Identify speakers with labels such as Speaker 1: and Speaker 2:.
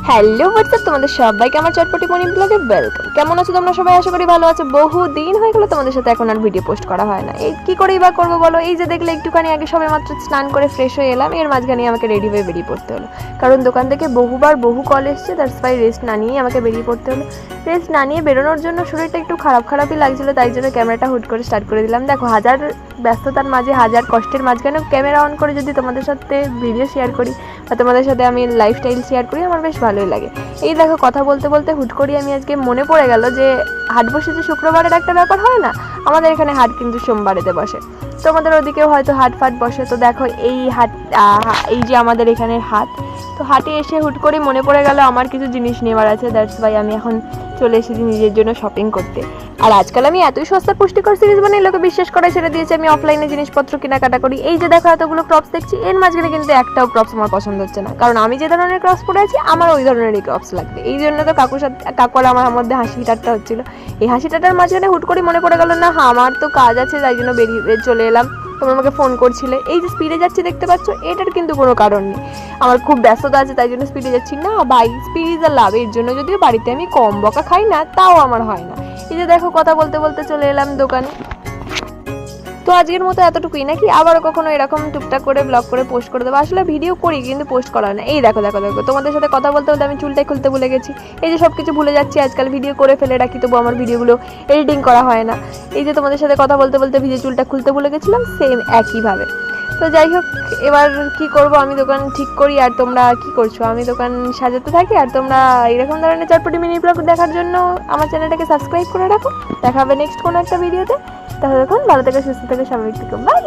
Speaker 1: Hello WhatsApp, তোমাদের সবাইকে আমার চটপটি মর্নিং ব্লগে ওয়েলকাম। কেমন আছো তোমরা সবাই? আশা করি ভালো আছো। বহু দিন হয়ে গেলো তোমাদের সাথে এখন আর ভিডিও পোস্ট করা হয় না। এই কি করেই বা করবো বলো? এই যে দেখলে একটুখানি আগে সবে মাত্র স্নান করে ফ্রেশ হয়ে এলাম, এর মাঝখানে আমাকে রেডি হয়ে বেরিয়ে পড়তে হলো, কারণ দোকান থেকে বহু কল এসছে। দ্যাটস ওয়াই রেস্ট না নিয়ে আমাকে বেরিয়ে পড়তে হলো। রেস্ট না নিয়ে বেরোনোর জন্য শরীরটা একটু খারাপই লাগছিলো, তাই জন্য ক্যামেরাটা হুট করে স্টার্ট করে দিলাম। দেখো, হাজার ব্যস্ততার মাঝে, হাজার কষ্টের মাঝখানেও ক্যামেরা অন করে যদি তোমাদের সাথে ভিডিও শেয়ার করি বা তোমাদের সাথে আমি লাইফস্টাইল শেয়ার করি, আমার বেশ ভালোই লাগে। এই দেখো, কথা বলতে বলতে হুট করে আমি আজকে মনে পড়ে গেল যে হাট বসেছে শুক্রবারের একটা ব্যাপার হয় না, আমাদের এখানে হাট কিন্তু সোমবারেতে বসে। তোমাদের ওদিকেও হয়তো হাট ফাট বসে। তো দেখো, এই হাট, এই যে আমাদের এখানে হাট, তো হাটে এসে হুট করে মনে পড়ে গেল আমার কিছু জিনিস নেওয়ার আছে। দ্যাটস ওয়াই আমি এখন চলে এসেছি নিজের জন্য শপিং করতে। আর আজকাল আমি এতই সস্তা পুষ্টিকর সিরিজ বানিয়ে লোকে বিশ্বাস করে ছেড়ে দিয়েছে আমি অফলাইনে জিনিসপত্র কেনাকাটা করি। এই যে দেখো এতগুলো ক্রপস দেখছি, এর মাঝখানে কিন্তু একটাও ক্রপস আমার পছন্দ হচ্ছে না, কারণ আমি যে ধরনের ক্রপস পরে আছি আমার ওই ধরনেরই ক্রপস লাগবে। এই জন্য তো কাকুর আমার মধ্যে হাসি ঠাট্টা হচ্ছিল। এই হাসি ঠাট্টার মাঝখানে হুট করে মনে পড়ে গেল, না আমার তো কাজ আছে, তাই জন্য বেরিয়ে চলে এলাম। তোমরা আমাকে ফোন করছিলে, এই যে স্পিডে যাচ্ছি দেখতে পাচ্ছ, এটার কিন্তু কোনো কারণ নেই। আমার খুব ব্যস্ততা আছে তাই জন্য স্পিডে যাচ্ছি না ভাই। স্পিড ইজ আ লাভ, এর জন্য যদিও বাড়িতে আমি কম বকা খাই না, তাও আমার হয় না। এই যে দেখো, কথা বলতে বলতে চলে এলাম দোকানে। তো আজকের মতো এতটুকুই নাকি? আবারও কখনো এরকম টুকটাক করে ব্লগ করে পোস্ট করে দেবো। আসলে ভিডিও করি কিন্তু পোস্ট করা না। এই দেখো দেখো দেখো, তোমাদের সাথে কথা বলতে বলতে আমি চুলটাই খুলতে ভুলে গেছি। এই যে সব কিছু ভুলে যাচ্ছি আজকাল, ভিডিও করে ফেলে রাখি, তবু আমার ভিডিওগুলো এডিটিং করা হয় না। এই যে তোমাদের সাথে কথা বলতে বলতে ভিজে চুলটা খুলতে ভুলে গেছিলাম, সেম একইভাবে। তো যাই হোক, এবার কি করব, আমি দোকান ঠিক করি আর তোমরা কি করছো? আমি দোকান সাজাতে থাকি আর তোমরা এরকম ধরনের চটপটি মিনি ব্লগ দেখার জন্য আমার চ্যানেলটাকে সাবস্ক্রাইব করে রাখো। দেখা হবে নেক্সট কোনো একটা ভিডিওতে। তাহলে এখন ভালো থেকে সুস্থ থেকে সবাই থেকে বাই।